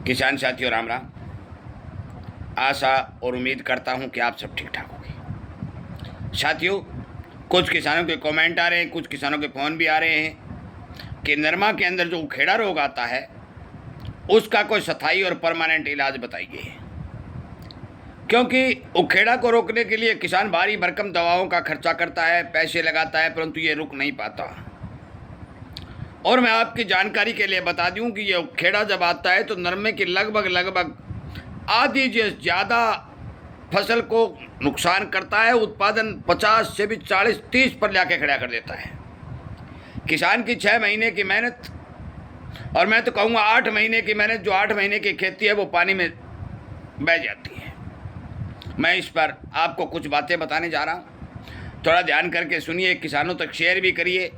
किसान साथियों राम राम। आशा और उम्मीद करता हूं कि आप सब ठीक ठाक होंगे। साथियों, कुछ किसानों के कमेंट आ रहे हैं, कुछ किसानों के फ़ोन भी आ रहे हैं कि नरमा के अंदर जो उखेड़ा रोग आता है उसका कोई स्थायी और परमानेंट इलाज बताइए, क्योंकि उखेड़ा को रोकने के लिए किसान भारी भरकम दवाओं का खर्चा करता है, पैसे लगाता है, परंतु ये रुक नहीं पाता। और मैं आपकी जानकारी के लिए बता दूं कि ये उखेड़ा जब आता है तो नरमे की लगभग आधी से ज़्यादा फसल को नुकसान करता है। उत्पादन 50 से भी 40-30 पर लाके खड़ा कर देता है। किसान की 6 महीने की मेहनत, और मैं तो कहूँगा 8 महीने की मेहनत, जो 8 महीने की खेती है वो पानी में बह जाती है। मैं इस पर आपको कुछ बातें बताने जा रहा हूँ, थोड़ा ध्यान करके सुनिए, किसानों तक शेयर भी करिए।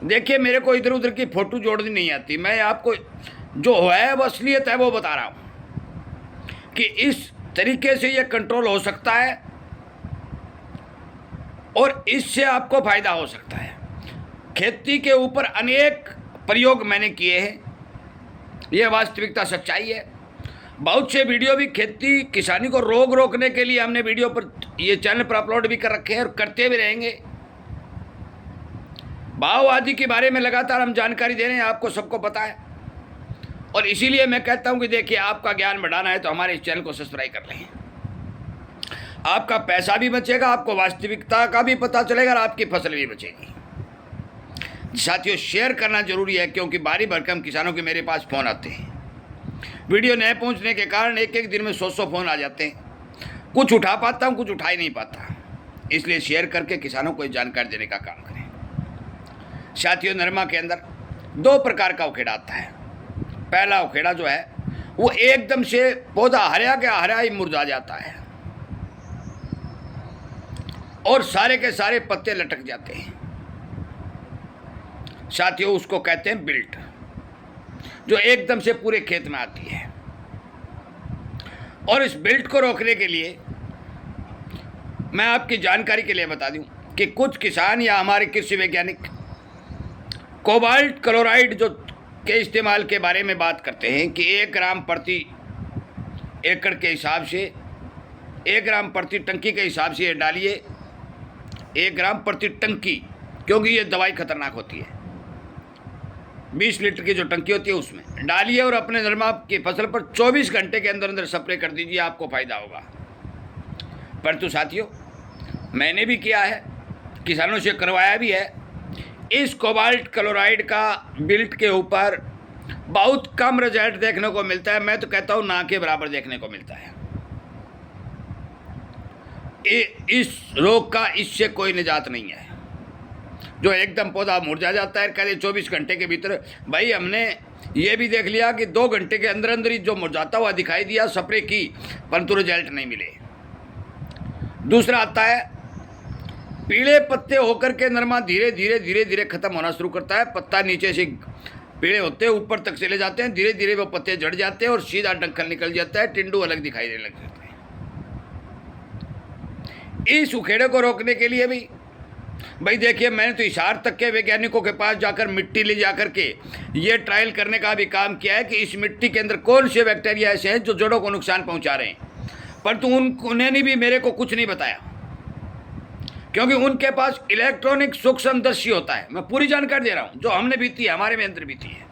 देखिए, मेरे को इधर उधर की फ़ोटो जोड़नी नहीं आती, मैं आपको जो है वो असलियत है वो बता रहा हूँ कि इस तरीके से ये कंट्रोल हो सकता है और इससे आपको फ़ायदा हो सकता है। खेती के ऊपर अनेक प्रयोग मैंने किए हैं, ये वास्तविकता सच्चाई है। बहुत से वीडियो भी खेती किसानी को रोग रोकने के लिए हमने वीडियो पर ये चैनल पर अपलोड भी कर रखे हैं और करते भी रहेंगे। भाव आदि के बारे में लगातार हम जानकारी दे रहे हैं, आपको सबको पता है। और इसीलिए मैं कहता हूं कि देखिए, आपका ज्ञान बढ़ाना है तो हमारे इस चैनल को सब्सक्राइब कर लें। आपका पैसा भी बचेगा, आपको वास्तविकता का भी पता चलेगा और आपकी फसल भी बचेगी। साथियों, शेयर करना जरूरी है, क्योंकि भारी भरकम किसानों के मेरे पास फ़ोन आते हैं। वीडियो नहीं पहुंचने के कारण एक दिन में 100 फ़ोन आ जाते हैं। कुछ उठा पाता हूँ, कुछ उठा ही नहीं पाता, इसलिए शेयर करके किसानों को जानकारी देने का काम करें। साथियों, नरमा के अंदर 2 प्रकार का उखेड़ा आता है। पहला उखेड़ा जो है वो एकदम से पौधा हरा के हरा ही मुरझा जाता है और सारे के सारे पत्ते लटक जाते हैं। साथियों, उसको कहते हैं बिल्ट, जो एकदम से पूरे खेत में आती है। और इस बिल्ट को रोकने के लिए मैं आपकी जानकारी के लिए बता दूं कि कुछ किसान या हमारे कृषि वैज्ञानिक कोबाल्ट क्लोराइड जो के इस्तेमाल के बारे में बात करते हैं कि 1 ग्राम प्रति एकड़ के हिसाब से, 1 ग्राम प्रति टंकी के हिसाब से ये डालिए। 1 ग्राम प्रति टंकी, क्योंकि ये दवाई खतरनाक होती है। 20 लीटर की जो टंकी होती है उसमें डालिए और अपने नरमा की फसल पर 24 घंटे के अंदर अंदर स्प्रे कर दीजिए, आपको फ़ायदा होगा। परंतु साथियों, मैंने भी किया है, किसानों से करवाया भी है। इस कोबाल्ट क्लोराइड का बिल्ट के ऊपर बहुत कम रिजल्ट देखने को मिलता है। मैं तो कहता हूँ ना के बराबर देखने को मिलता है। इस रोग का इससे कोई निजात नहीं है, जो एकदम पौधा मुरझा जाता है। कहते 24 घंटे के भीतर, भाई हमने ये भी देख लिया कि 2 घंटे के अंदर अंदर ही जो मुरझाता हुआ दिखाई दिया, स्प्रे की, परंतु रिजल्ट नहीं मिले। दूसरा आता है पीले पत्ते होकर के नरमा धीरे धीरे खत्म होना शुरू करता है। पत्ता नीचे से पीले होते हैं, ऊपर तक चले जाते हैं, धीरे धीरे वो पत्ते झड़ जाते हैं और सीधा डंठल निकल जाता है, टिंडू अलग दिखाई देने लग जाता है। इस उखेड़े को रोकने के लिए भी भाई देखिए, मैंने तो हिसार तक के वैज्ञानिकों के पास जाकर मिट्टी ले जाकर के ये ट्रायल करने का भी काम किया है कि इस मिट्टी के अंदर कौन से बैक्टीरिया ऐसे हैं जो जड़ों को नुकसान पहुंचा रहे हैं, परंतु उन्होंने भी मेरे को कुछ नहीं बताया, क्योंकि उनके पास इलेक्ट्रॉनिक सूक्ष्मदर्शी होता है। मैं पूरी जानकारी दे रहा हूँ, जो हमने बीती है, हमारे में यंत्र बीती है,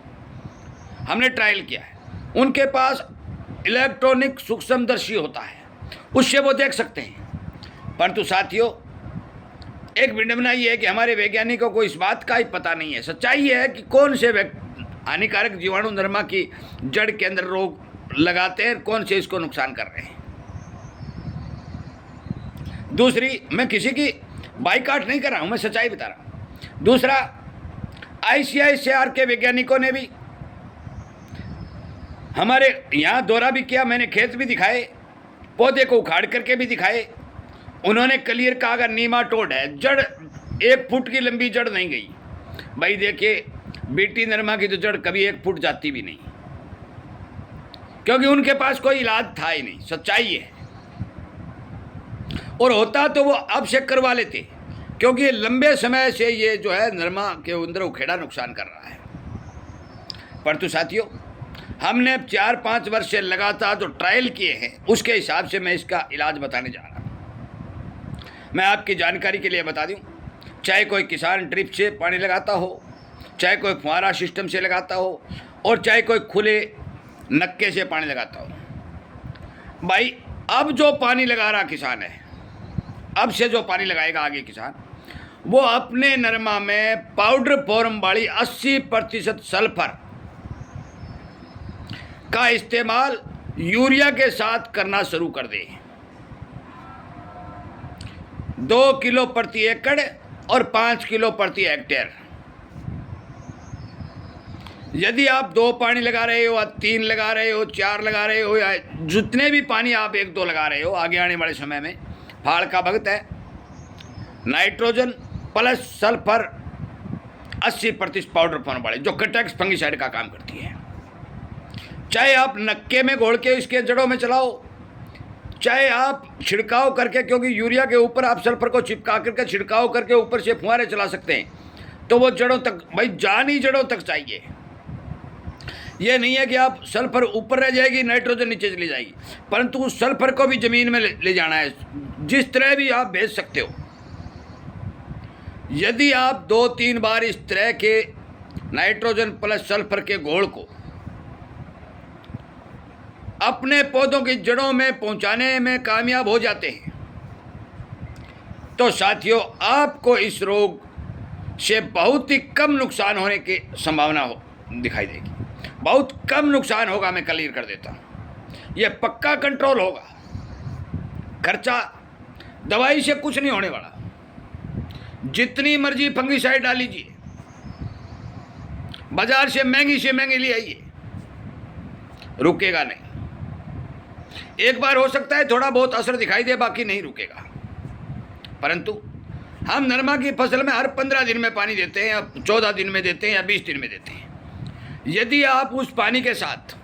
हमने ट्रायल किया है। उनके पास इलेक्ट्रॉनिक सूक्ष्मदर्शी होता है, उससे वो देख सकते हैं। परंतु साथियों, एक विडंबना ये है कि हमारे वैज्ञानिकों को इस बात का ही पता नहीं है। सच्चाई है कि कौन से हानिकारक जीवाणु नरमा की जड़ के अंदर रोग लगाते हैं, कौन से इसको नुकसान कर रहे हैं। दूसरी, मैं किसी की बाइकाट नहीं कर रहा हूं, मैं सच्चाई बता रहा हूं। दूसरा, ICICR के वैज्ञानिकों ने भी हमारे यहाँ दौरा भी किया, मैंने खेत भी दिखाए, पौधे को उखाड़ करके भी दिखाए। उन्होंने क्लियर कहा अगर नीमाटोड है, जड़ 1 फुट की लंबी जड़ नहीं गई। भाई देखिए, बीटी नरमा की तो जड़ कभी 1 फुट जाती भी नहीं, क्योंकि उनके पास कोई इलाज था ही नहीं। सच्चाई है, और होता तो वो अब से करवा लेते, क्योंकि ये लंबे समय से ये जो है नरमा के अंदर उखेड़ा नुकसान कर रहा है। परंतु साथियों, हमने अब 4-5 वर्ष से लगातार जो ट्रायल किए हैं उसके हिसाब से मैं इसका इलाज बताने जा रहा हूँ। मैं आपकी जानकारी के लिए बता दूँ, चाहे कोई किसान ड्रिप से पानी लगाता हो, चाहे कोई फुहारा सिस्टम से लगाता हो, और चाहे कोई खुले नक्के से पानी लगाता हो, भाई अब जो पानी लगा रहा किसान है, अब से जो पानी लगाएगा आगे किसान, वो अपने नरमा में पाउडर फॉर्म वाली 80% सल्फर का इस्तेमाल यूरिया के साथ करना शुरू कर दे। 2 किलो प्रति एकड़ और 5 किलो प्रति हेक्टेयर। यदि आप 2 पानी लगा रहे हो, 3 लगा रहे हो, 4 लगा रहे हो, या जितने भी पानी आप 1-2 लगा रहे हो, आगे आने वाले समय में फाड़ का वक्त है, nitrogen plus sulphur 80% powder form वाले जो कटेक्स फंगिसाइड का काम करती है, चाहे आप नक्के में घोल के इसके जड़ों में चलाओ, चाहे आप छिड़काव करके, क्योंकि यूरिया के ऊपर आप सल्फर को चिपका करके छिड़काव करके ऊपर से फुहारे चला सकते हैं, तो वो जड़ों तक, भाई जान ही जड़ों तक चाहिए। ये नहीं है कि आप सल्फर ऊपर रह जाएगी, नाइट्रोजन नीचे चली जाएगी, परंतु उस सल्फर को भी ज़मीन में ले जाना है, जिस तरह भी आप भेज सकते हो। यदि आप 2-3 बार इस तरह के नाइट्रोजन प्लस सल्फर के घोल को अपने पौधों की जड़ों में पहुंचाने में कामयाब हो जाते हैं, तो साथियों आपको इस रोग से बहुत ही कम नुकसान होने की संभावना दिखाई देगी। बहुत कम नुकसान होगा, मैं क्लियर कर देता हूँ। यह पक्का कंट्रोल होगा। खर्चा दवाई से कुछ नहीं होने वाला। जितनी मर्जी फंगिसाइड डाल लीजिए, बाजार से महंगी ले आइए, रुकेगा नहीं। एक बार हो सकता है थोड़ा बहुत असर दिखाई दे, बाकी नहीं रुकेगा। परंतु हम नरमा की फसल में हर 15 दिन में पानी देते हैं, या 14 दिन में देते हैं, या 20 दिन में देते हैं। यदि आप उस पानी के साथ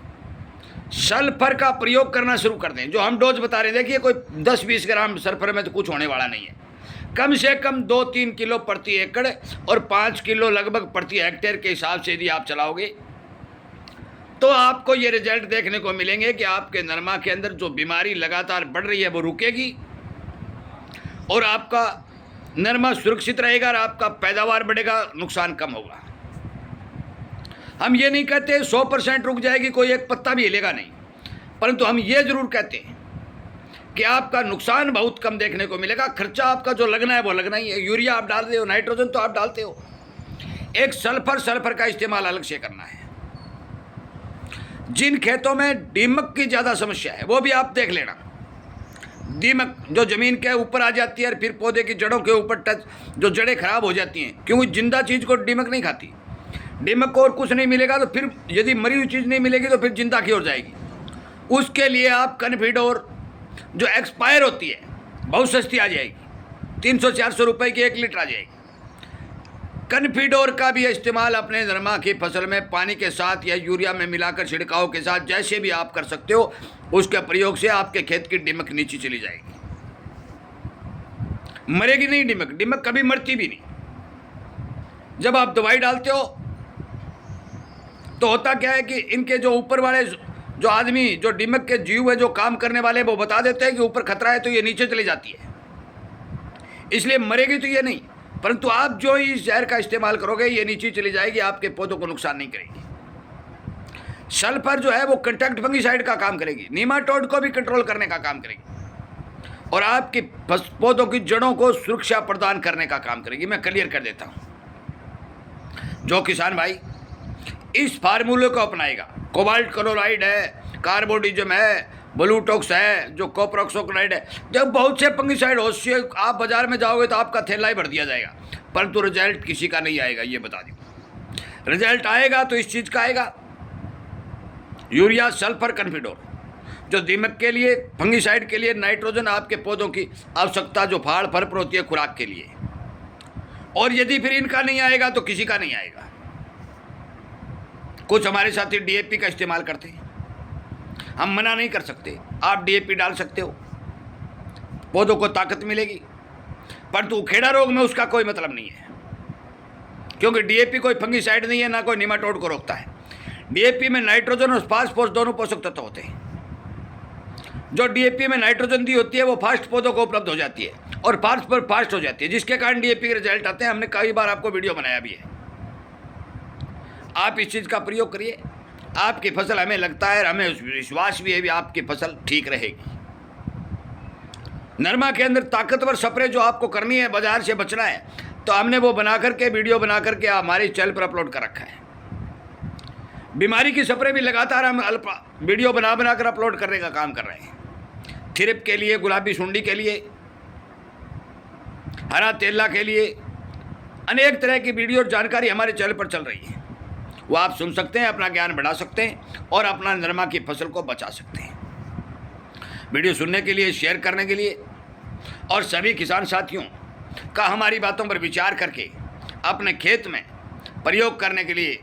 सल्फर का प्रयोग करना शुरू कर दें, जो हम डोज बता रहे थे कि कोई 10-20 ग्राम सल्फर में तो कुछ होने वाला नहीं है, कम से कम 2-3 किलो प्रति एकड़ और 5 किलो लगभग प्रति हेक्टेयर के हिसाब से यदि आप चलाओगे, तो आपको ये रिजल्ट देखने को मिलेंगे कि आपके नरमा के अंदर जो बीमारी लगातार बढ़ रही है वो रुकेगी, और आपका नरमा सुरक्षित रहेगा, और आपका पैदावार बढ़ेगा, नुकसान कम होगा। हम ये नहीं कहते 100% रुक जाएगी, कोई एक पत्ता भी हिलेगा नहीं, परंतु हम ये ज़रूर कहते हैं कि आपका नुकसान बहुत कम देखने को मिलेगा। खर्चा आपका जो लगना है वो लगना ही है। यूरिया आप डालते हो, नाइट्रोजन तो आप डालते हो, एक सल्फर का इस्तेमाल अलग से करना है। जिन खेतों में दीमक की ज़्यादा समस्या है वो भी आप देख लेना। दीमक जो ज़मीन के ऊपर आ जाती है और फिर पौधे की जड़ों के ऊपर टच, जो जड़ें खराब हो जाती हैं, क्योंकि जिंदा चीज़ को दीमक नहीं खाती। दीमक को और कुछ नहीं मिलेगा, तो फिर यदि मरी हुई चीज़ नहीं मिलेगी तो फिर जिंदा की ओर जाएगी। उसके लिए आप कन्फिडोर जो एक्सपायर होती है बहुत सस्ती आ जाएगी, 300-400 रुपये की 1 लीटर आ जाएगी। कन्फिडोर का भी इस्तेमाल अपने नरमा की फसल में पानी के साथ या यूरिया में मिलाकर छिड़काव के साथ जैसे भी आप कर सकते हो, उसके प्रयोग से आपके खेत की दीमक नीचे चली जाएगी। मरेगी नहीं दीमक, दीमक कभी मरती भी नहीं। जब आप दवाई डालते हो तो होता क्या है कि इनके जो ऊपर वाले जो आदमी, जो दीमक के जीव है, जो काम करने वाले, वो बता देते हैं कि ऊपर खतरा है, तो ये नीचे चली जाती है, इसलिए मरेगी तो ये नहीं। परंतु आप जो इस जहर का इस्तेमाल करोगे ये नीचे चली जाएगी, आपके पौधों को नुकसान नहीं करेगी। सल्फर जो है वो कंटैक्ट फंगिसाइड का काम करेगी, नीमाटोड को भी कंट्रोल करने का काम करेगी, और आपके पौधों की जड़ों को सुरक्षा प्रदान करने का काम करेगी। मैं क्लियर कर देता हूँ। जो किसान भाई इस फार्मूले को अपनाएगा, कोबाल्ट क्लोराइड है, कार्बोडिजम है, ब्लूटॉक्स है, जो कॉपरऑक्सोक्लोराइड है, जब बहुत से फंगिसाइड हो, आप बाजार में जाओगे तो आपका थैला ही भर दिया जाएगा, परंतु रिजल्ट किसी का नहीं आएगा। ये बता दूँ, रिजल्ट आएगा तो इस चीज़ का आएगा, यूरिया, सल्फर, कन्फिडोर, जो दीमक के लिए, फंगिसाइड के लिए, नाइट्रोजन आपके पौधों की आवश्यकता जो फाड़ फर पर होती है खुराक के लिए। और यदि फिर इनका नहीं आएगा तो किसी का नहीं आएगा। कुछ हमारे साथी डीएपी का इस्तेमाल करते हैं, हम मना नहीं कर सकते, आप डीएपी डाल सकते हो, पौधों को ताकत मिलेगी, परंतु उखेड़ा रोग में उसका कोई मतलब नहीं है, क्योंकि डीएपी कोई फंगिसाइड नहीं है, ना कोई निमाटोड को रोकता है। डीएपी में नाइट्रोजन और फास्फोरस दोनों पोषक तत्व होते हैं। जो डीएपी में नाइट्रोजन दी होती है वो फास्ट पौधों को उपलब्ध हो जाती है और फास्फोरस फास्ट हो जाती है, जिसके कारण डीएपी के रिजल्ट आते हैं। हमने कई बार आपको वीडियो बनाया भी है। आप इस चीज़ का प्रयोग करिए, आपकी फसल, हमें लगता है, हमें विश्वास भी है भी आपकी फसल ठीक रहेगी। नरमा के अंदर ताकतवर स्प्रे जो आपको करनी है, बाजार से बचना है, तो हमने वो बना करके, वीडियो बना करके हमारे चैनल पर अपलोड कर रखा है। बीमारी की स्प्रे भी लगातार हम वीडियो बना कर अपलोड करने का काम कर रहे हैं। थ्रिप के लिए, गुलाबी सुंडी के लिए, हरा तेला के लिए, अनेक तरह की वीडियो और जानकारी हमारे चैनल पर चल रही है। वो आप सुन सकते हैं, अपना ज्ञान बढ़ा सकते हैं और अपना नरमा की फसल को बचा सकते हैं। वीडियो सुनने के लिए, शेयर करने के लिए और सभी किसान साथियों का हमारी बातों पर विचार करके अपने खेत में प्रयोग करने के लिए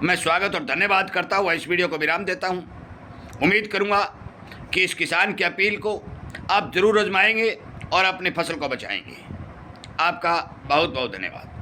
मैं स्वागत और धन्यवाद करता हुआ इस वीडियो को विराम देता हूं। उम्मीद करूंगा कि इस किसान की अपील को आप जरूर आजमाएंगे और अपनी फसल को बचाएंगे। आपका बहुत बहुत धन्यवाद।